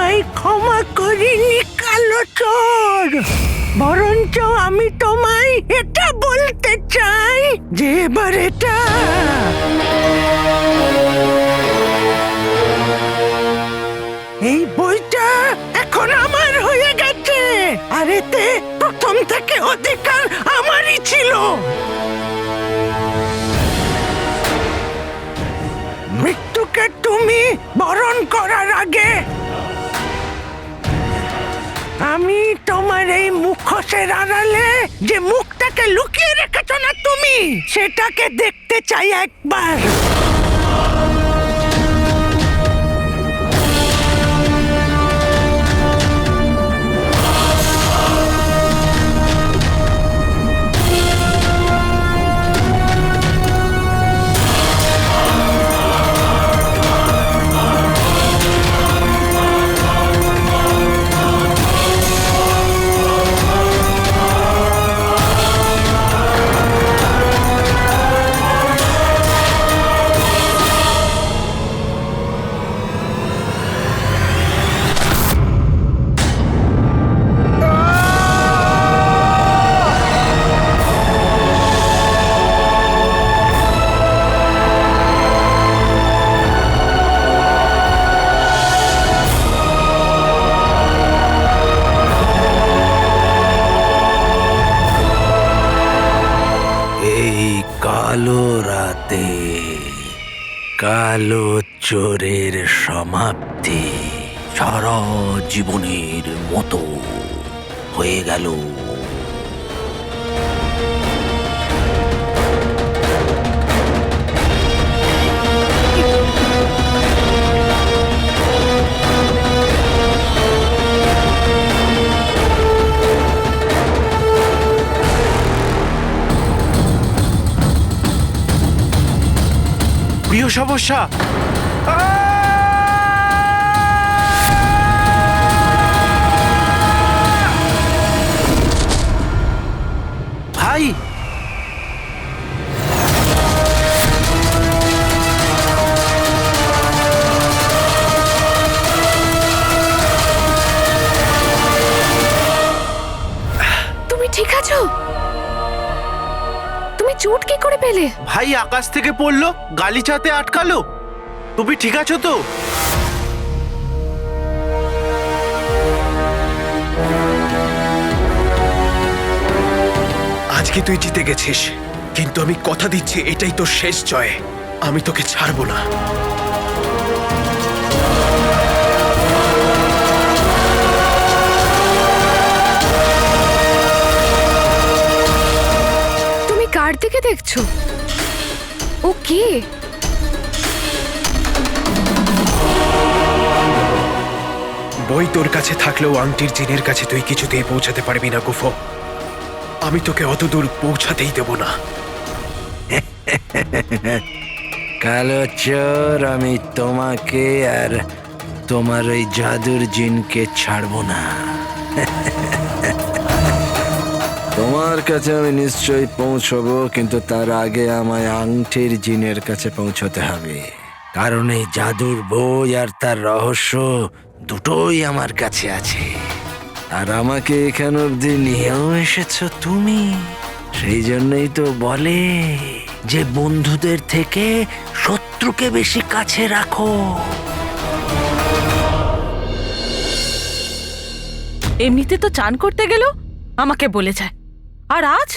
তোমায় ক্ষমা করিনি কালো চোর, বরঞ্চ আমি তোমায় এটা বলতে চাই যে এবার এটা এই বইটা এখন আমার হয়ে গেছে, আর এতে প্রথম থেকে অধিকার আমারই ছিল। মৃত্যুকে তুমি বরণ করার আগে আমি তোমার এই মুখোশের আড়ালে যে মুখটাকে লুকিয়ে রেখেছ না তুমি, সেটাকে দেখতে চাই একবার। কালো রাতে কালো চোরের সমাপ্তি সারা জীবনের মতো হয়ে গেল। প্রিয় সমস্যা, ভাই তুমি ঠিক আছো? তুমি চোট কি করে পেলে? ভাই আকাশ থেকে পড়লো, গালিচাতে আটকালো। তুমি ঠিক আছো তো? আজকে তুই জিতে গেছিস, কিন্তু আমি কথা দিচ্ছি এটাই তোর শেষ জয়। আমি তোকে ছাড়বো না। তুমি কার দিকে দেখছো? ও কে? বই তোর কাছে থাকলেও আংটির জিনের কাছে তুই কিছুতেই পৌঁছাতে পারবি না গুফো। আমি তোকে অত দূর পৌঁছাতেই দেব না। কালো চোর, আমি তোমাকে আর তোমার ওই জাদুর জিনকে ছাড়বো না। তোমার কাছে আমি নিশ্চয়ই পৌঁছবো, কিন্তু তার আগে আমায় আংটির জিনের কাছে পৌঁছতে হবে, কারণ এই জাদুর বই আর তার রহস্য দুটোই আমার কাছে আছে। আর আমাকে এখান অব্দি নিয়েও এসেছো তুমি। সেই জন্যই তো বলে যে বন্ধুদের থেকে শত্রুকে বেশি কাছে রাখো। এমনিতে তো চান করতে গেল আমাকে বলে যায়, আর আজ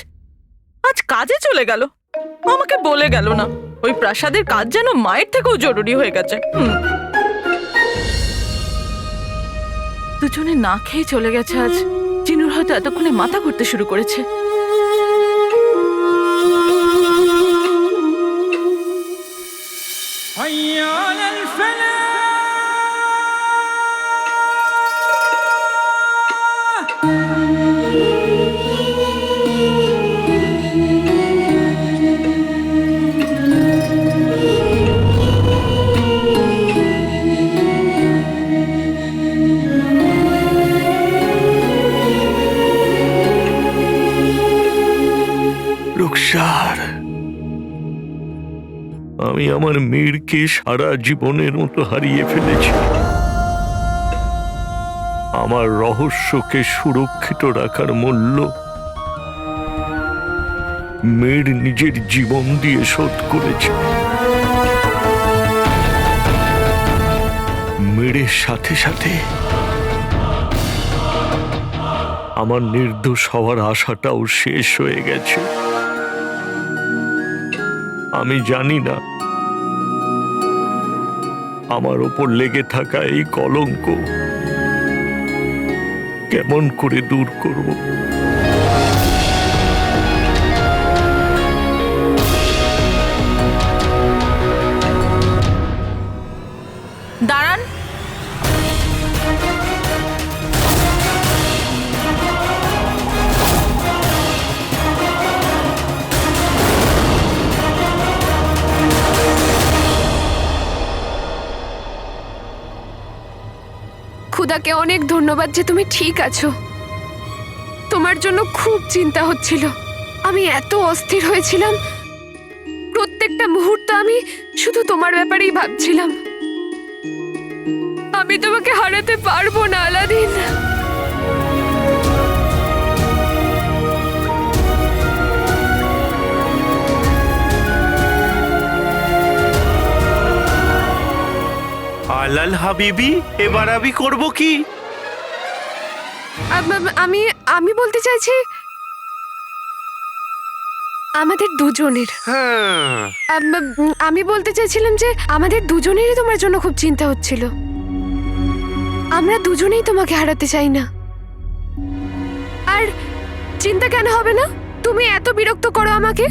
আজ কাজে চলে গেল, আমাকে বলে গেল না। ওই প্রাসাদের কাজ যেন মায়ের থেকেও জরুরি হয়ে গেছে। দুজনে না খেয়ে চলে গেছে আজ। চিনুর হয়তো এতক্ষণে মাথা ঘুরতে শুরু করেছে। রুকসার, আমি আমার মেয়েকে সারা জীবনের মতো হারিয়ে ফেলেছি। আমার রহস্যকে সুরক্ষিত রাখার মূল্য মেয়ের নিজের জীবন দিয়ে শোধ করেছে। মেয়ের সাথে সাথে আমার নির্দোষ হওয়ার আশাটাও শেষ হয়ে গেছে। আমি জানি না আমার ওপর লেগে থাকা এই কলঙ্ক কেমন করে দূর করব। দাঁড়ান। খুদাকে অনেক ধন্যবাদ যে তুমি ঠিক আছো। তোমার জন্য খুব চিন্তা হচ্ছিল, আমি এত অস্থির হয়েছিলাম। প্রত্যেকটা মুহূর্ত আমি শুধু তোমার ব্যাপারেই ভাবছিলাম। আমি তোমাকে হারাতে পারবো না আলাদিন। আলাল হাবিবি, এবার আমি করব কি? আমি আমি বলতে চাইছি আমাদের দুজনের। হ্যাঁ, আমি বলতে চাইছিলাম যে আমাদের দুজনেরই তোমার জন্য খুব চিন্তা হচ্ছিল। আমরা দুজনেই তোমাকে হারাতে চাই না। আর চিন্তা কেন হবে না? তুমি এত বিরক্ত করো আমাকে,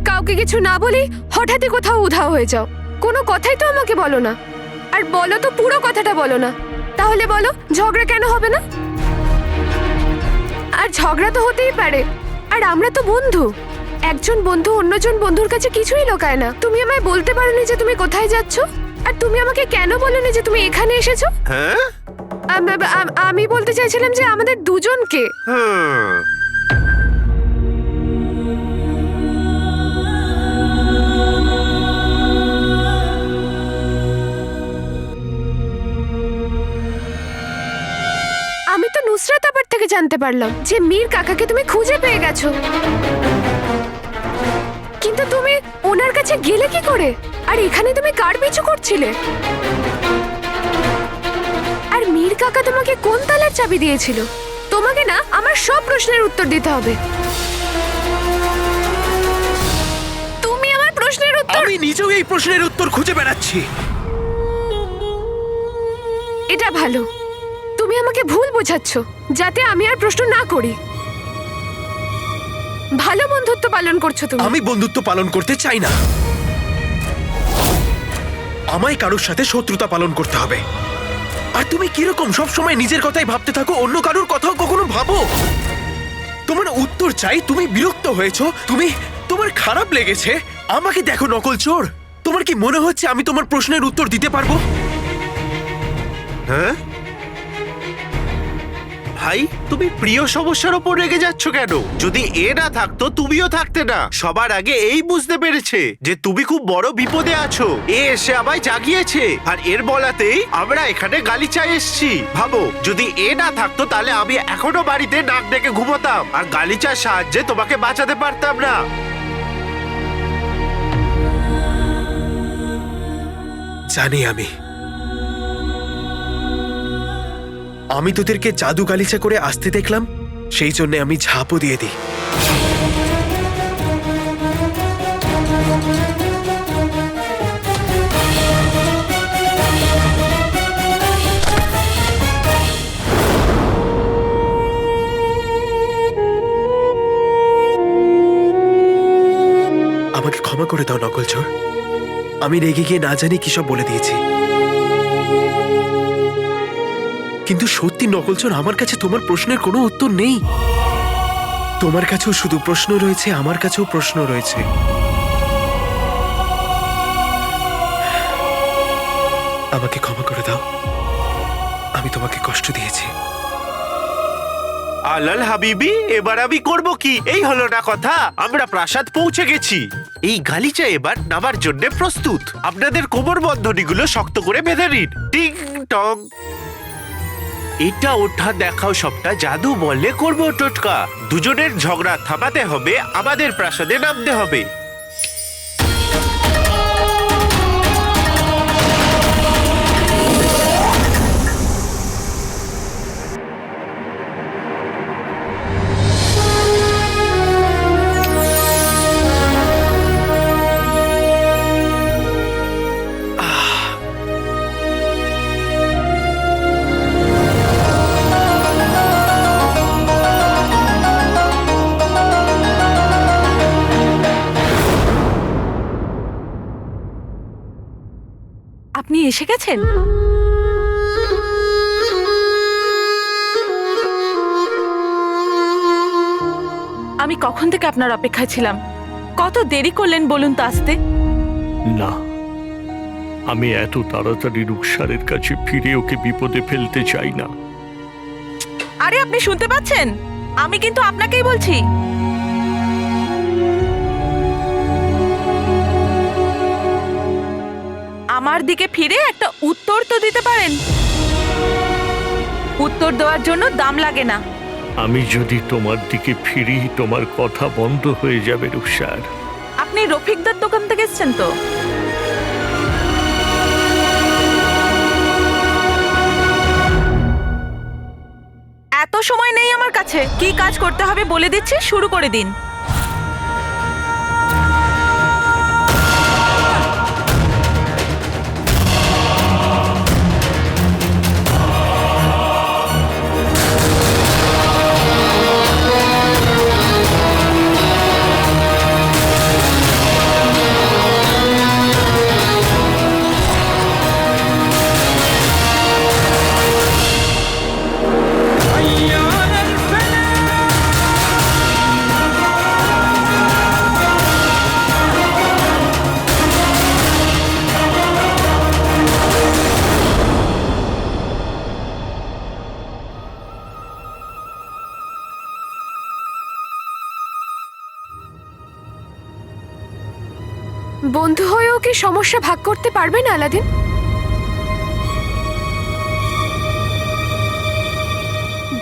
কাউকে কিছু না বলেই হঠাৎই কোথাও উধাও হয়ে যাও। কোনো কথাই তো আমাকে বলো না, আর বলো তো পুরো কথাটা বলো না। তাহলে বলো ঝগড়া কেন হবে না? আর ঝগড়া তো হতেই পারে, আর আমরা তো বন্ধু। একজন বন্ধু অন্যজন বন্ধুর কাছে কিছুই লুকায় না। তুমি আমায় বলতে পারোনি যে তুমি কোথায় যাচ্ছ, আর তুমি আমাকে কেন বলোনি যে তুমি এখানে এসেছো? হ্যাঁ, আমি বলতে চাইছিলাম যে আমাদের দুজনকে। হ্যাঁ। আমি তো নুসরাত আবার থেকে জানতে পারলাম যে মীর কাকাকে তুমি খুঁজে পেয়ে গেছো, কিন্তু তুমি ওনার কাছে গেলে কি করে? আর এখানে তুমি কার পিছু করছিলে? আর মীর কাকা তোমাকে কোন তালার চাবি দিয়েছিল? তোমাকে না আমার সব প্রশ্নের উত্তর দিতে হবে। তুমি আমার প্রশ্নের উত্তর। আমি নিজেও এই প্রশ্নের উত্তর খুঁজে বেড়াচ্ছি। এটা ভালো, তুমি আমাকে ভুল বোঝাচ্ছ যাতে আমি আর প্রশ্ন না করি। ভালো বন্ধুত্ব পালন করছো তুমি। আমি বন্ধুত্ব পালন করতে চাই না। আমায় কারোর সাথে শত্রুতা পালন করতে হবে। আর তুমি কিরকম সব সময় নিজের কথাই ভাবতে থাকো, অন্য কারোর কথাও কখনো ভাবো? তোমার উত্তর চাই। তুমি বিরক্ত হয়েছো, তোমার খারাপ লেগেছে। আমাকে দেখো নকল চোর, তোমার কি মনে হচ্ছে আমি তোমার প্রশ্নের উত্তর দিতে পারবো? হ্যাঁ ভাই, তুমি প্রিয় সমস্যার ওপর রেগে যাচ্ছ কেন? যদি এ না থাকতো তুমিও থাকতে না। সবার আগে এই বুঝতে পেরেছে যে তুমি খুব বড় বিপদে আছো। এ এসে আমায় জাগিয়েছে, আর এর বলাতেই আমরা এখানে গালিচায় এসেছি। ভাবো, যদি এ না থাকতো তাহলে আমি এখনো বাড়িতে নাক ডেকে ঘুমোতাম, আর গালিচার সাহায্যে তোমাকে বাঁচাতে পারতাম না। জানি আমি তোদেরকে জাদু গালিচা করে আসতে দেখলাম, সেই জন্য আমি ঝাঁপও দিয়ে দিই। আমাকে ক্ষমা করে দাও নকল চোর। আমি রেগে গিয়ে না জানি কি সব বলে দিয়েছি। কিন্তু সত্যি নকলচোর, আমার কাছে তোমার প্রশ্নের কোনো উত্তর নেই। তোমার কাছেও শুধু প্রশ্ন রয়েছে, আমার কাছেও প্রশ্ন রয়েছে। আমাকে ক্ষমা করে দাও, আমি তোমাকে কষ্ট দিয়েছি। আলাল হাবিবি, এবার আমি করব কি? এই হলো না কথা, আমরা প্রাসাদ পৌঁছে গেছি। এই গালিচা এবার নামার জন্য প্রস্তুত। আপনাদের কোমর বন্ধনীগুলো শক্ত করে বেঁধে নিন। টিং টং। এটা ওঠা দেখাও সবটা জাদু বললে করবো টোটকা। দুজনের ঝগড়া থামাতে হবে, আমাদের প্রাসাদে নামতে হবে। আপনি এসে গেছেন? আমি কখন থেকে আপনার অপেক্ষায় ছিলাম। কত দেরি করলেন বলুন তো আসতে। না, আমি এত তাড়াতাড়ি রুকসারের কাছে ফিরে ওকে বিপদে ফেলতে চাই না। আরে আপনি শুনতে পাচ্ছেন? আমি কিন্তু আপনাকেই বলছি। আমার দিকে ফিরে একটা উত্তর তো দিতে পারেন। উত্তর দেওয়ার জন্য দাম লাগে না। আমি যদি তোমার দিকে ফিরি তোমার কথা বন্ধ হয়ে যাবে রুকসার। আপনি রফিকদার দোকান থেকে এসেছেন তো? এত সময় নেই আমার কাছে। কি কাজ করতে হবে বলে দিচ্ছি, শুরু করে দিন। বন্ধু হয়েও কি সমস্যা ভাগ করতে পারবে না আলাদিন?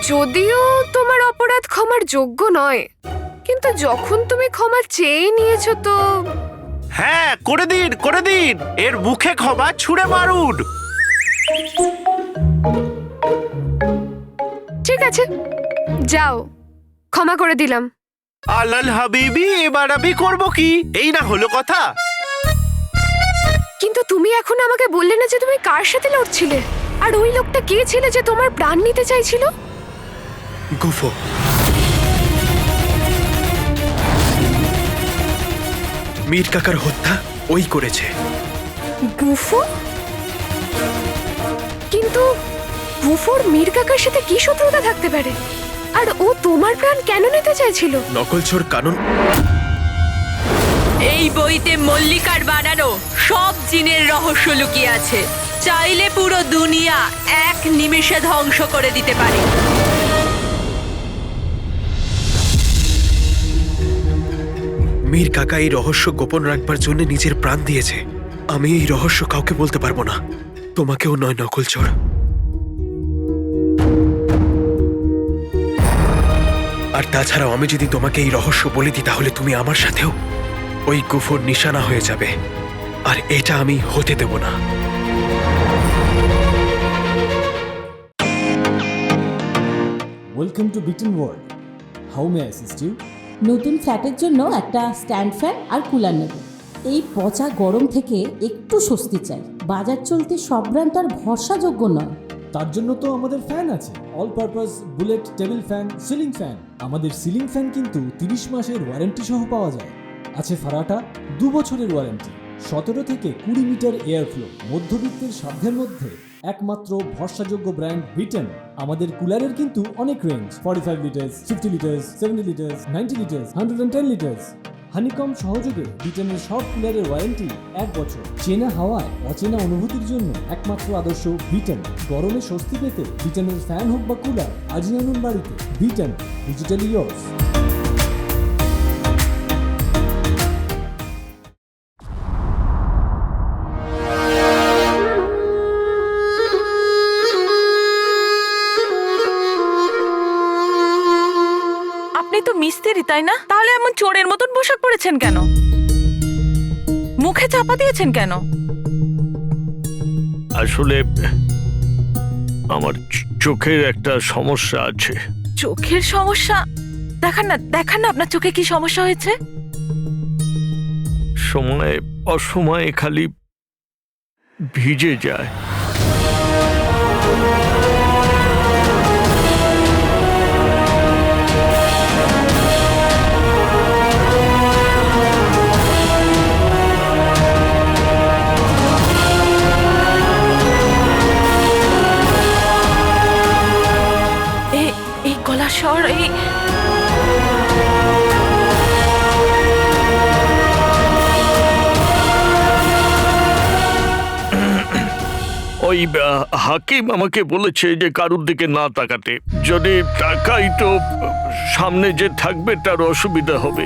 যদিও তোমার অপরাধ ক্ষমার যোগ্য নয়, কিন্তু যখন তুমি ক্ষমা চেয়ে নিয়েছো তো হ্যাঁ, করে দিন, করে দিন। এর মুখে ক্ষমা ছুঁড়ে মারুন। ঠিক আছে, যাও, ক্ষমা করে দিলাম। আলাল হাবিবি, এবার আমি করব কি? এই না হলো কথা। কিন্তু তুমি এখন আমাকে বললে না যে তুমি কার সাথে লড়ছিলে, আর ওই লোকটা কে ছিল যে তোমার প্রাণ নিতে চাইছিল? গুফো। মীর কাকার হত্যা ওই করেছে। গুফো? কিন্তু গুফোর মীর কাকার সাথে কি শত্রুতা থাকতে পারে? আর ও তোমার প্রাণ কেন নিতে চাইছিল? নকলচোর কানুন। এই বইতে মল্লিকার বানানো সব জিনের রহস্য লুকিয়ে আছে। চাইলে পুরো দুনিয়া এক নিমেষে ধ্বংস করে দিতে পারে। মীর কাকা এই রহস্য গোপন রাখবার জন্য নিজের প্রাণ দিয়েছে। আমি এই রহস্য কাউকে বলতে পারবো না, তোমাকেও নয় নকলচোর। আর তাছাড়াও আমি যদি তোমাকে এই রহস্য বলে দিই তাহলে তুমি আমার সাথেও ওই গুফোর নিশানা হয়ে যাবে, আর এটা আমি হতে দেব না। ওয়েলকাম টু বিটেন world. How may assist you? নতুন ফ্ল্যাটের জন্য একটা স্ট্যান্ড ফ্যান আর কুলার নেব। এই পচা গরম থেকে একটু স্বস্তি চাই। বাজার চলতে সব ব্র্যান্ড আর ভরসাযোগ্য নয়। তার জন্য তো আমাদের ফ্যান আছে, all purpose bullet table fan, ceiling fan. আমাদের সিলিং ফ্যান কিন্তু 30 মাসের ওয়ারেন্টি সহ পাওয়া যায়। আছে ফারাটা 2 বছরের ওয়ারেন্টি, 17 থেকে 20 মিটার এয়ার ফ্লো, মধ্যবিত্তের সাধ্যের মধ্যে একমাত্র ভরসাযোগ্য ব্র্যান্ড বিটেন। আমাদের কুলারের কিন্তু অনেক range, 45 litres, 50 litres, 70 litres, 90 litres, 110 litres. Honeycomb সহযোগে ব্রিটেনের সব কুলারের ওয়ারেন্টি 1 বছর। চেনা হাওয়ায় অচেনা অনুভূতির জন্য একমাত্র আদর্শ ব্রিটেন। গরমে স্বস্তি পেতে ব্রিটেনের ফ্যান হোক বা কুলার, আজই আনুন বাড়িতে। Britain, digitally years. আপনি তো মিস্ত্রি তাই না? তাহলে এমন চোরের মতন পোশাক পরেছেন কেন? মুখে চাপা দিয়েছেন কেন? আসলে আমার চোখের একটা সমস্যা আছে। চোখের সমস্যা? দেখান না, দেখান না আপনার চোখে কি সমস্যা হয়েছে। সময় অসময়ে খালি ভিজে যায়। এই গলার স্বর, এই ওই হাকিম আমাকে বলেছে যে কারুর দিকে না তাকাতে। যদি তাকাই তো সামনে যে থাকবে তার অসুবিধা হবে।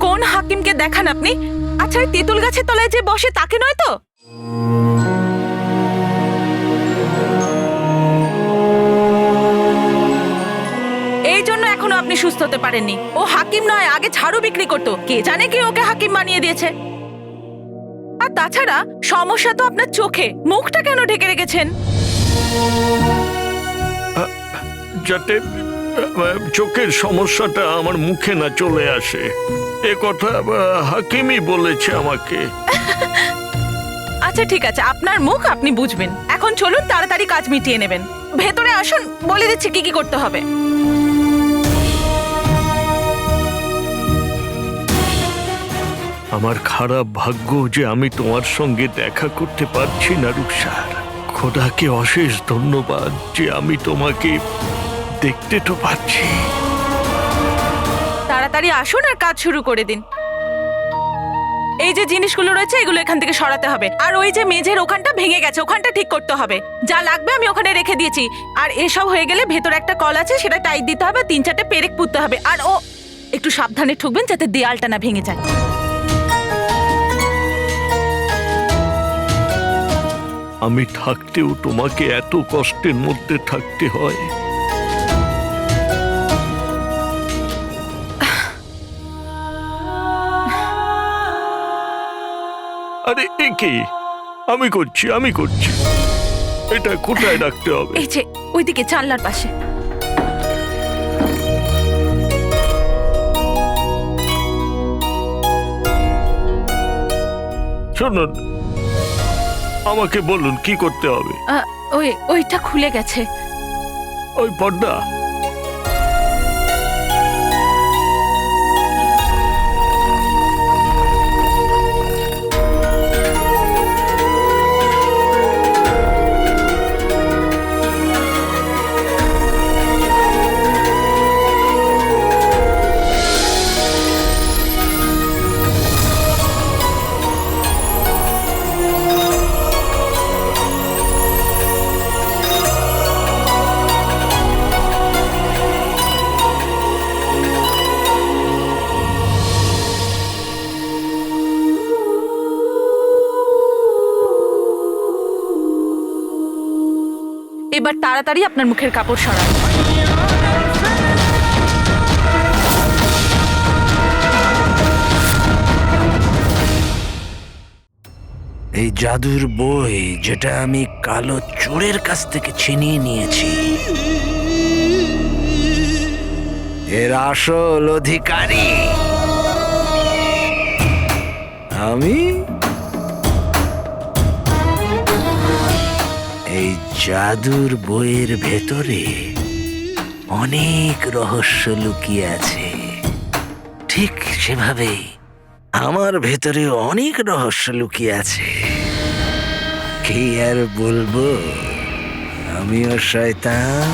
কোন হাকিমকে দেখান আপনি? আচ্ছা, ওই তেঁতুল গাছের তলায় যে বসে তাকে নয় তো? এই জন্য এখনো আপনি সুস্থ হতে পারেননি। ও হাকিম নয়, আগে ঝাড়ু বিক্রি করতো। কে জানে কি ওকে হাকিম বানিয়ে দিয়েছে। আর তাছাড়া সমস্যা তো আপনার চোখে। মুখটা কেন ঢেকে রেখেছেন? যাতে চোখের সমস্যাটা আমার মুখে না চলে আসে, এ কথা হাকিমই বলেছে আমাকে। আচ্ছা ঠিক আছে, আপনার মুখ আপনি বুঝবেন। এখন চলুন তাড়াতাড়ি কাজ মিটিয়ে নেবেন। ভেতরে আসুন, বলে দিচ্ছি কি কি করতে হবে। আমার খারাপ ভাগ্য যে আমি তোমার সঙ্গে দেখা করতে পারছি না রূপসার। খোদাকে অশেষ ধন্যবাদ যে আমি তোমাকে দেখতে তো পাচ্ছি। তাড়াতাড়ি আসুন আর কাজ শুরু করে দিন। এই যে জিনিসগুলো রয়েছে এগুলো এখান থেকে সরাতে হবে। আর ওই যে মেঝের ওখানটা ভেঙে গেছে, ওখানটা ঠিক করতে হবে। যা লাগবে আমি ওখানে রেখে দিয়েছি। আর এসব হয়ে গেলে ভেতরে একটা কল আছে, সেটা টাইট দিতে হবে। 3-4টে পেরেক পুঁততে হবে। আর ও একটু সাবধানে ঠুকবেন যাতে দেয়ালটা না ভেঙে যায়। আমি থাকতেও তোমাকে এত কষ্টের মধ্যে থাকতে হয়। আরে এ কি? আমি করছি। এটা কোথায় রাখতে হবে? এই যে ওইদিকে জানলার পাশে। শুনুন, আমাকে বলুন কি করতে হবে। ওইটা খুলে গেছে। ওই পর্দা? এবার তাড়াতাড়ি আপনার মুখের কাপড় সরান। এই জাদুর বই যেটা আমি কালো চোরের কাছ থেকে ছিনিয়ে নিয়েছি, এর আসল অধিকারী আমি। এই জাদুর বইয়ের ভেতরে অনেক রহস্য লুকিয়ে আছে। ঠিক সেভাবেই আমার ভেতরে অনেক রহস্য লুকিয়ে আছে। কি আর বলবো, আমিও শয়তান,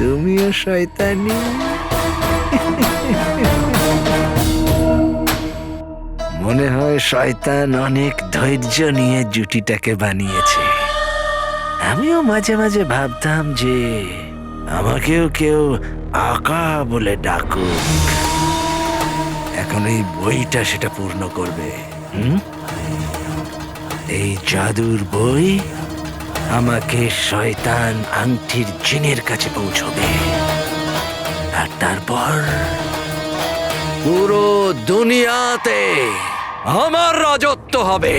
তুমিও শয়তানি। মনে হয় শয়তান অনেক ধৈর্য নিয়ে জুটিটাকে বানিয়েছে। আমিও মাঝে মাঝে ভাবতাম যে আমাকেও কেউ আকা বলে ডাকুক। এখন এই বইটা সেটা পূর্ণ করবে। এই জাদুর বই আমাকে শয়তান আংটির জিনের কাছে পৌঁছবে, আর তারপর পুরো দুনিয়াতে আমার রাজত্ব হবে।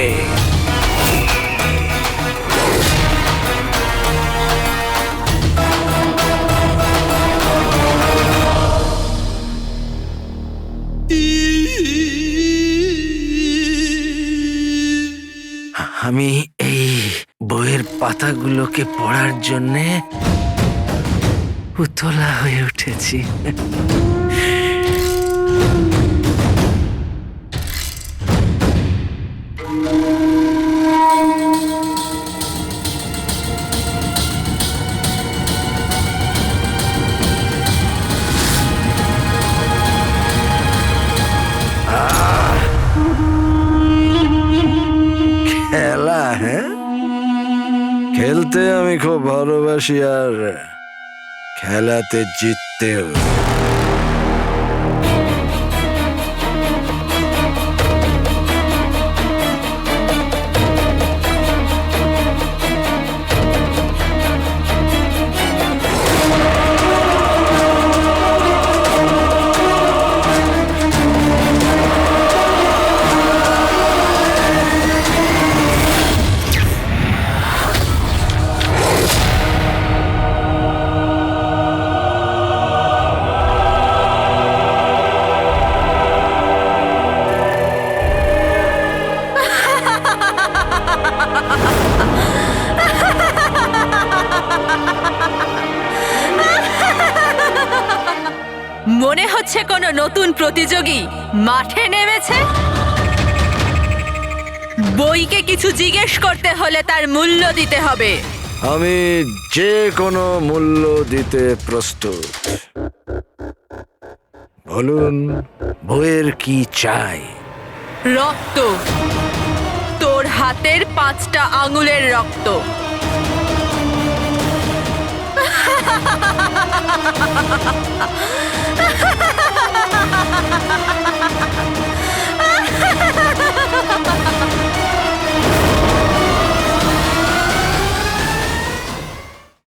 আমি এই বইয়ের পাতাগুলোকে পড়ার জন্যে উতলা হয়ে উঠেছি। খেলা, হ্যাঁ, খেলতে আমি খুব ভালোবাসি, আর খেলাতে জিততেও। মনে হচ্ছে কোনো নতুন প্রতিযোগী মাঠে নেমেছে। বইকে কিছু জিজ্ঞেস করতে হলে তার মূল্য দিতে হবে। আমি যে কোনো মূল্য দিতে প্রস্তুত। বলুন, বইয়ের কি চাই? রক্ত, তোর হাতের 5টা আঙুলের রক্ত।